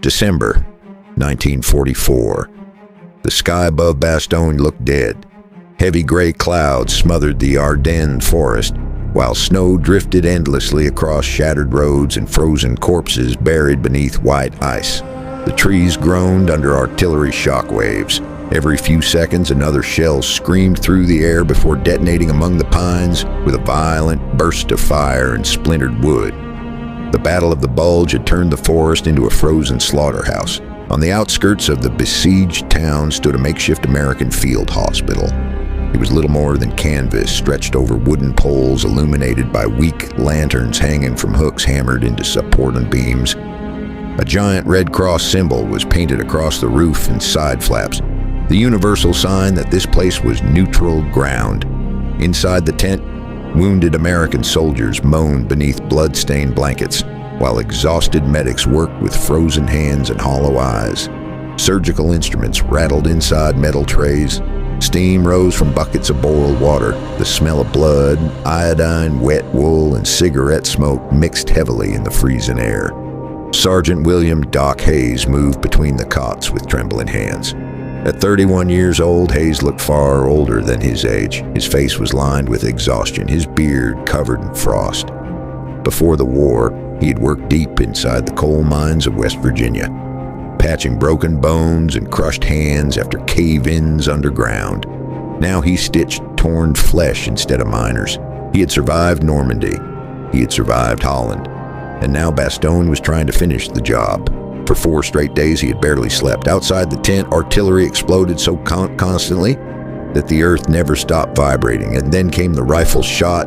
December 1944. The sky above Bastogne looked dead. Heavy gray clouds smothered the Ardennes forest, while snow drifted endlessly across shattered roads and frozen corpses buried beneath white ice. The trees groaned under artillery shockwaves. Every few seconds, another shell screamed through the air before detonating among the pines with a violent burst of fire and splintered wood. The Battle of the Bulge had turned the forest into a frozen slaughterhouse. On the outskirts of the besieged town stood a makeshift American field hospital. It was little more than canvas stretched over wooden poles illuminated by weak lanterns hanging from hooks hammered into supporting beams. A giant Red Cross symbol was painted across the roof and side flaps, the universal sign that this place was neutral ground. Inside the tent, wounded American soldiers moaned beneath blood-stained blankets, while exhausted medics worked with frozen hands and hollow eyes. Surgical instruments rattled inside metal trays. Steam rose from buckets of boiled water. The smell of blood, iodine, wet wool, and cigarette smoke mixed heavily in the freezing air. Sergeant William Doc Hayes moved between the cots with trembling hands. At 31 years old, Hayes looked far older than his age. His face was lined with exhaustion, his beard covered in frost. Before the war, he had worked deep inside the coal mines of West Virginia, patching broken bones and crushed hands after cave-ins underground. Now he stitched torn flesh instead of miners. He had survived Normandy. He had survived Holland. And now Bastogne was trying to finish the job. For 4 straight days he had barely slept. Outside the tent, artillery exploded so constantly that the earth never stopped vibrating. And then came the rifle shot.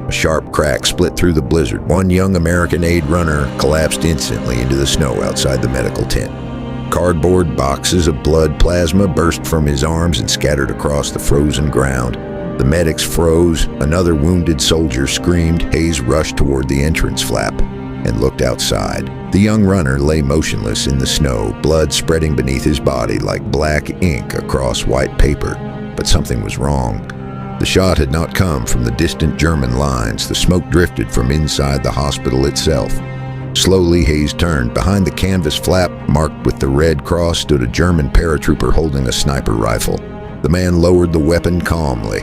A sharp crack split through the blizzard. One young American aid runner collapsed instantly into the snow outside the medical tent. Cardboard boxes of blood plasma burst from his arms and scattered across the frozen ground. The medics froze. Another wounded soldier screamed. Hayes rushed toward the entrance flap and looked outside. The young runner lay motionless in the snow, blood spreading beneath his body like black ink across white paper. But something was wrong. The shot had not come from the distant German lines. The smoke drifted from inside the hospital itself. Slowly, Hayes turned. Behind the canvas flap marked with the Red Cross stood a German paratrooper holding a sniper rifle. The man lowered the weapon calmly.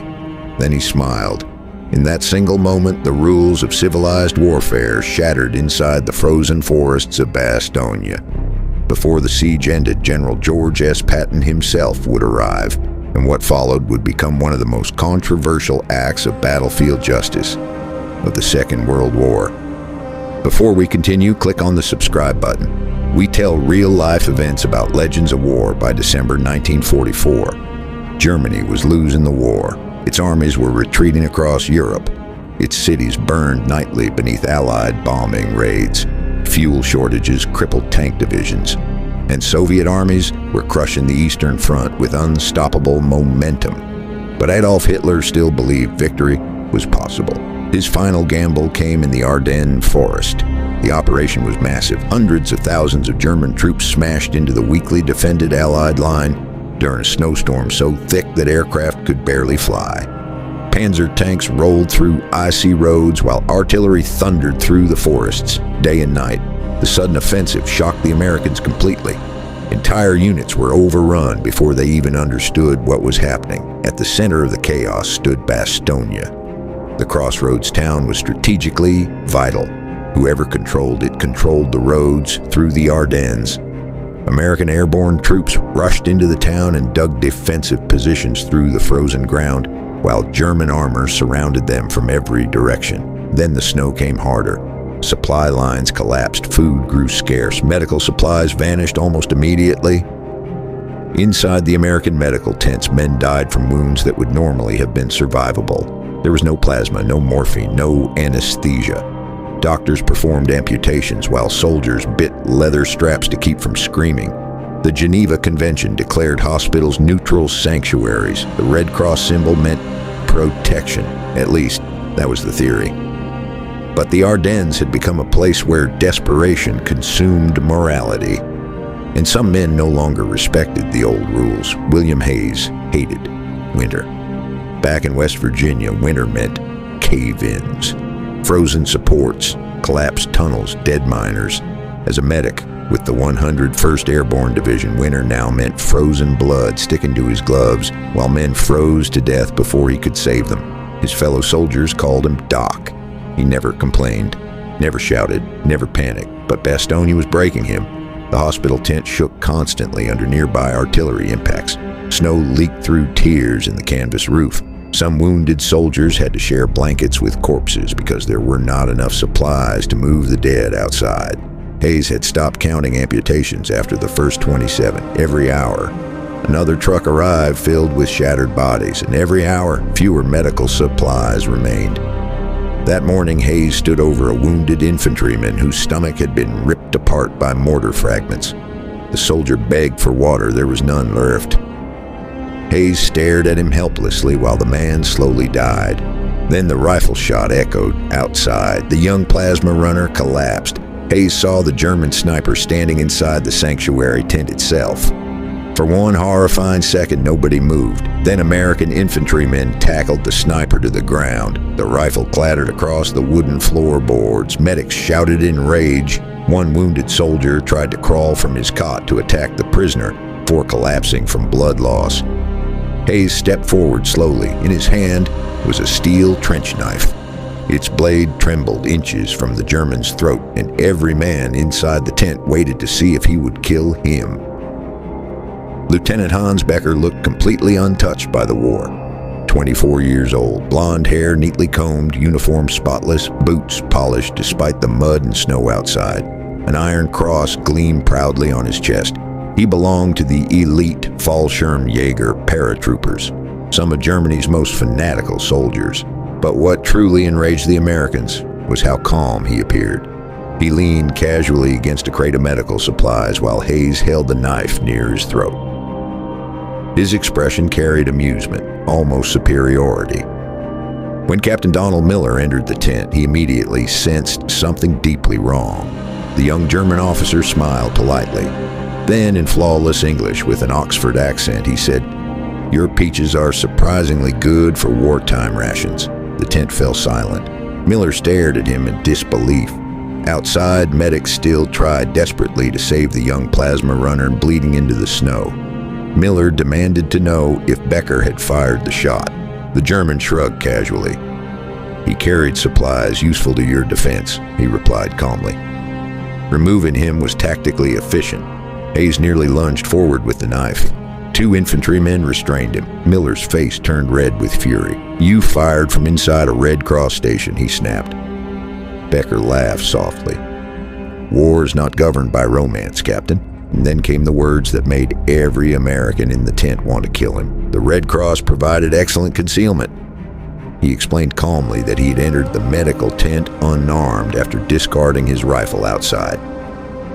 Then he smiled. In that single moment, the rules of civilized warfare shattered inside the frozen forests of Bastogne. Before the siege ended, General George S. Patton himself would arrive, and what followed would become one of the most controversial acts of battlefield justice of the Second World War. Before we continue, click on the subscribe button. We tell real-life events about legends of war. By December 1944, Germany was losing the war. Its armies were retreating across Europe. Its cities burned nightly beneath Allied bombing raids. Fuel shortages crippled tank divisions. And Soviet armies were crushing the Eastern Front with unstoppable momentum. But Adolf Hitler still believed victory was possible. His final gamble came in the Ardennes forest. The operation was massive. Hundreds of thousands of German troops smashed into the weakly defended Allied line during a snowstorm so thick that aircraft could barely fly. Panzer tanks rolled through icy roads while artillery thundered through the forests day and night. The sudden offensive shocked the Americans completely. Entire units were overrun before they even understood what was happening. At the center of the chaos stood Bastogne. The crossroads town was strategically vital. Whoever controlled it controlled the roads through the Ardennes. American airborne troops rushed into the town and dug defensive positions through the frozen ground, while German armor surrounded them from every direction. Then the snow came harder. Supply lines collapsed, food grew scarce, medical supplies vanished almost immediately. Inside the American medical tents, men died from wounds that would normally have been survivable. There was no plasma, no morphine, no anesthesia. Doctors performed amputations while soldiers bit leather straps to keep from screaming. The Geneva Convention declared hospitals neutral sanctuaries. The Red Cross symbol meant protection. At least, that was the theory. But the Ardennes had become a place where desperation consumed morality. And some men no longer respected the old rules. William Hayes hated winter. Back in West Virginia, winter meant cave-ins. Frozen supports, collapsed tunnels, dead miners. As a medic, With the 101st Airborne Division, winter now meant frozen blood sticking to his gloves while men froze to death before he could save them. His fellow soldiers called him Doc. He never complained, never shouted, never panicked, but Bastogne was breaking him. The hospital tent shook constantly under nearby artillery impacts. Snow leaked through tears in the canvas roof. Some wounded soldiers had to share blankets with corpses because there were not enough supplies to move the dead outside. Hayes had stopped counting amputations after the first 27. Every hour, another truck arrived filled with shattered bodies, and every hour, fewer medical supplies remained. That morning, Hayes stood over a wounded infantryman whose stomach had been ripped apart by mortar fragments. The soldier begged for water. There was none left. Hayes stared at him helplessly while the man slowly died. Then the rifle shot echoed outside. The young plasma runner collapsed. Hayes saw the German sniper standing inside the sanctuary tent itself. For one horrifying second, nobody moved. Then American infantrymen tackled the sniper to the ground. The rifle clattered across the wooden floorboards. Medics shouted in rage. One wounded soldier tried to crawl from his cot to attack the prisoner before collapsing from blood loss. Hayes stepped forward slowly. In his hand was a steel trench knife. Its blade trembled inches from the German's throat, and every man inside the tent waited to see if he would kill him. Lieutenant Hans Becker looked completely untouched by the war. 24 years old, blonde hair neatly combed, uniform spotless, boots polished despite the mud and snow outside. An iron cross gleamed proudly on his chest. He belonged to the elite Fallschirmjäger paratroopers, some of Germany's most fanatical soldiers. But what truly enraged the Americans was how calm he appeared. He leaned casually against a crate of medical supplies while Hayes held the knife near his throat. His expression carried amusement, almost superiority. When Captain Donald Miller entered the tent, he immediately sensed something deeply wrong. The young German officer smiled politely. Then, in flawless English with an Oxford accent, he said, "Your peaches are surprisingly good for wartime rations." The tent fell silent. Miller stared at him in disbelief. Outside, medics still tried desperately to save the young plasma runner bleeding into the snow. Miller demanded to know if Becker had fired the shot. The German shrugged casually. "He carried supplies useful to your defense," he replied calmly. Removing him was tactically efficient. Hayes nearly lunged forward with the knife. Two infantrymen restrained him. Miller's face turned red with fury. "You fired from inside a Red Cross station," he snapped. Becker laughed softly. "War is not governed by romance, Captain." And then came the words that made every American in the tent want to kill him. "The Red Cross provided excellent concealment." He explained calmly that he had entered the medical tent unarmed after discarding his rifle outside.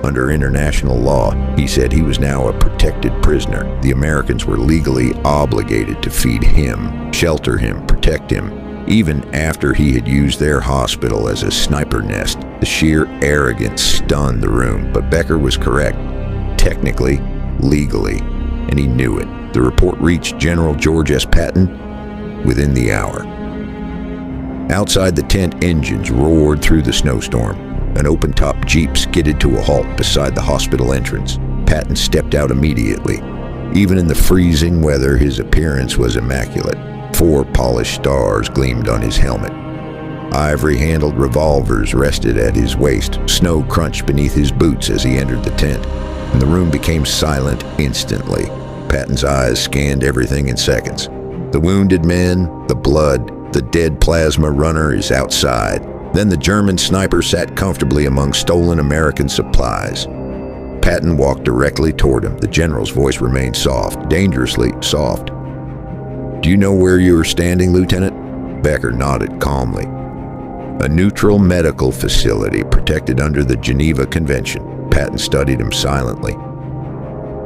Under international law, he said he was now a protected prisoner. The Americans were legally obligated to feed him, shelter him, protect him, even after he had used their hospital as a sniper nest. The sheer arrogance stunned the room, but Becker was correct. Technically, legally, and he knew it. The report reached General George S. Patton within the hour. Outside the tent, engines roared through the snowstorm. An open-top Jeep skidded to a halt beside the hospital entrance. Patton stepped out immediately. Even in the freezing weather, his appearance was immaculate. 4 polished stars gleamed on his helmet. Ivory-handled revolvers rested at his waist. Snow crunched beneath his boots as he entered the tent, and the room became silent instantly. Patton's eyes scanned everything in seconds. The wounded men, the blood, the dead plasma runner is outside. Then the German sniper sat comfortably among stolen American supplies. Patton walked directly toward him. The general's voice remained soft, dangerously soft. "Do you know where you are standing, Lieutenant?" Becker nodded calmly. "A neutral medical facility protected under the Geneva Convention." Patton studied him silently.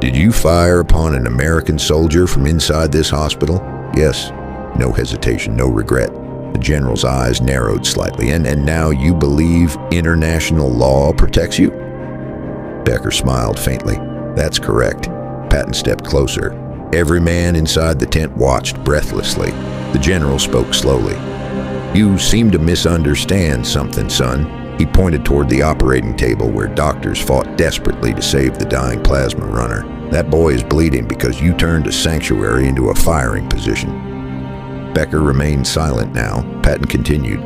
"Did you fire upon an American soldier from inside this hospital?" "Yes." No hesitation, no regret. The general's eyes narrowed slightly. And now you believe international law protects you?" Becker smiled faintly. "That's correct." Patton stepped closer. Every man inside the tent watched breathlessly. The general spoke slowly. "You seem to misunderstand something, son. He pointed toward the operating table where doctors fought desperately to save the dying plasma runner. "That boy is bleeding because you turned a sanctuary into a firing position." Becker remained silent now. Patton continued.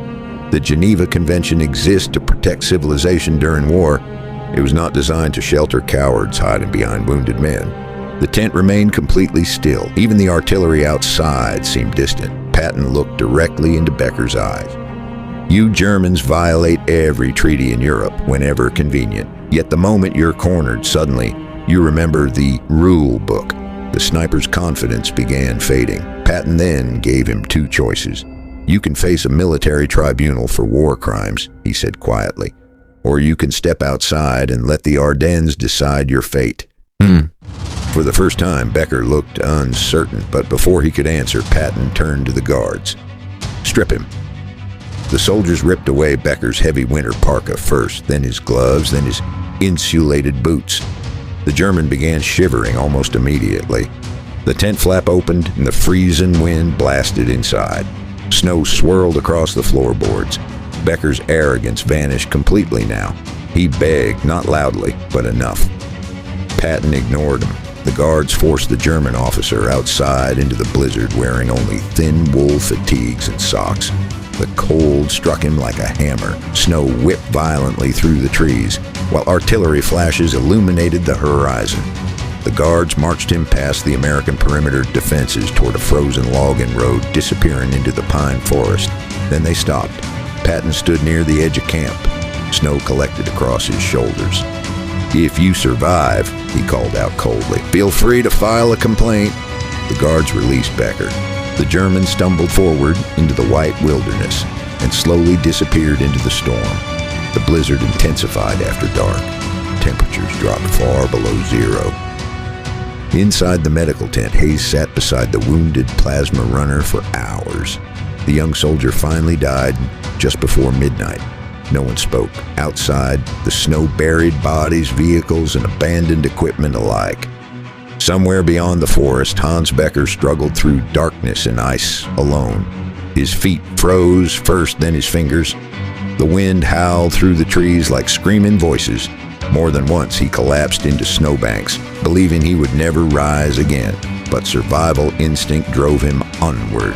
"The Geneva Convention exists to protect civilization during war. It was not designed to shelter cowards hiding behind wounded men." The tent remained completely still. Even the artillery outside seemed distant. Patton looked directly into Becker's eyes. "You Germans violate every treaty in Europe whenever convenient. Yet the moment you're cornered, suddenly you remember the rule book." The sniper's confidence began fading. Patton then gave him two choices. "You can face a military tribunal for war crimes," he said quietly, "or you can step outside and let the Ardennes decide your fate." For the first time, Becker looked uncertain, but before he could answer, Patton turned to the guards. "Strip him." The soldiers ripped away Becker's heavy winter parka first, then his gloves, then his insulated boots. The German began shivering almost immediately. The tent flap opened and the freezing wind blasted inside. Snow swirled across the floorboards. Becker's arrogance vanished completely now. He begged, not loudly, but enough. Patton ignored him. The guards forced the German officer outside into the blizzard wearing only thin wool fatigues and socks. The cold struck him like a hammer. Snow whipped violently through the trees, while artillery flashes illuminated the horizon. The guards marched him past the American perimeter defenses toward a frozen logging road disappearing into the pine forest. Then they stopped. Patton stood near the edge of camp. Snow collected across his shoulders. "If you survive," he called out coldly, "feel free to file a complaint." The guards released Becker. The German stumbled forward into the white wilderness and slowly disappeared into the storm. The blizzard intensified after dark. Temperatures dropped far below zero. Inside the medical tent, Hayes sat beside the wounded plasma runner for hours. The young soldier finally died just before midnight. No one spoke. Outside, the snow buried bodies, vehicles, and abandoned equipment alike. Somewhere beyond the forest, Hans Becker struggled through darkness and ice alone. His feet froze first, then his fingers. The wind howled through the trees like screaming voices. More than once, he collapsed into snowbanks, believing he would never rise again. But survival instinct drove him onward.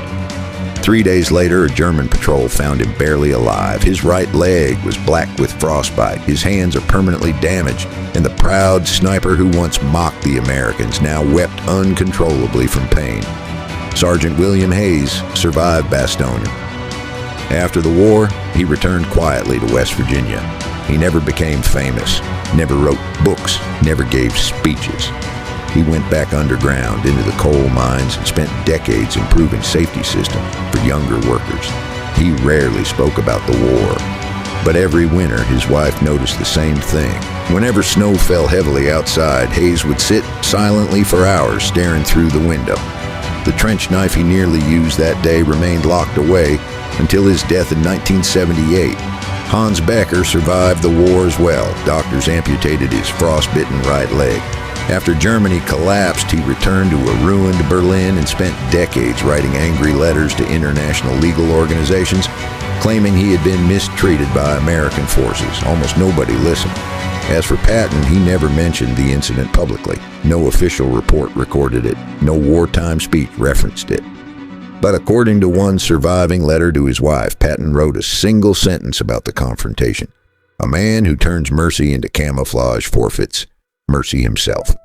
3 days later, a German patrol found him barely alive. His right leg was black with frostbite. His hands are permanently damaged, and the proud sniper who once mocked the Americans now wept uncontrollably from pain. Sergeant William Hayes survived Bastogne. After the war, he returned quietly to West Virginia. He never became famous, never wrote books, never gave speeches. He went back underground into the coal mines and spent decades improving safety systems for younger workers. He rarely spoke about the war, but every winter his wife noticed the same thing. Whenever snow fell heavily outside, Hayes would sit silently for hours staring through the window. The trench knife he nearly used that day remained locked away until his death in 1978. Hans Becker survived the war as well. Doctors amputated his frostbitten right leg. After Germany collapsed, he returned to a ruined Berlin and spent decades writing angry letters to international legal organizations, claiming he had been mistreated by American forces. Almost nobody listened. As for Patton, he never mentioned the incident publicly. No official report recorded it. No wartime speech referenced it. But according to one surviving letter to his wife, Patton wrote a single sentence about the confrontation. "A man who turns mercy into camouflage forfeits mercy himself."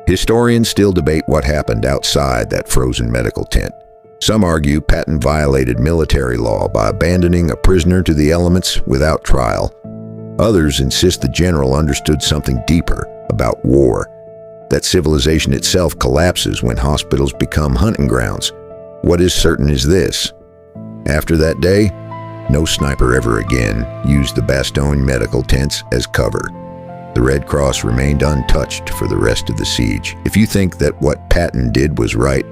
Historians still debate what happened outside that frozen medical tent. Some argue Patton violated military law by abandoning a prisoner to the elements without trial. Others insist the general understood something deeper about war, that civilization itself collapses when hospitals become hunting grounds. What is certain is this: after that day, no sniper ever again used the Bastogne medical tents as cover. The Red Cross remained untouched for the rest of the siege. If you think that what Patton did was right,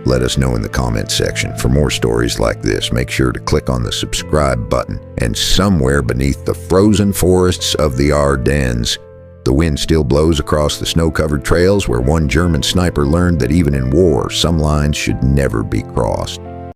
let us know in the comments section. For more stories like this, make sure to click on the subscribe button. And somewhere beneath the frozen forests of the Ardennes, the wind still blows across the snow-covered trails where one German sniper learned that even in war, some lines should never be crossed.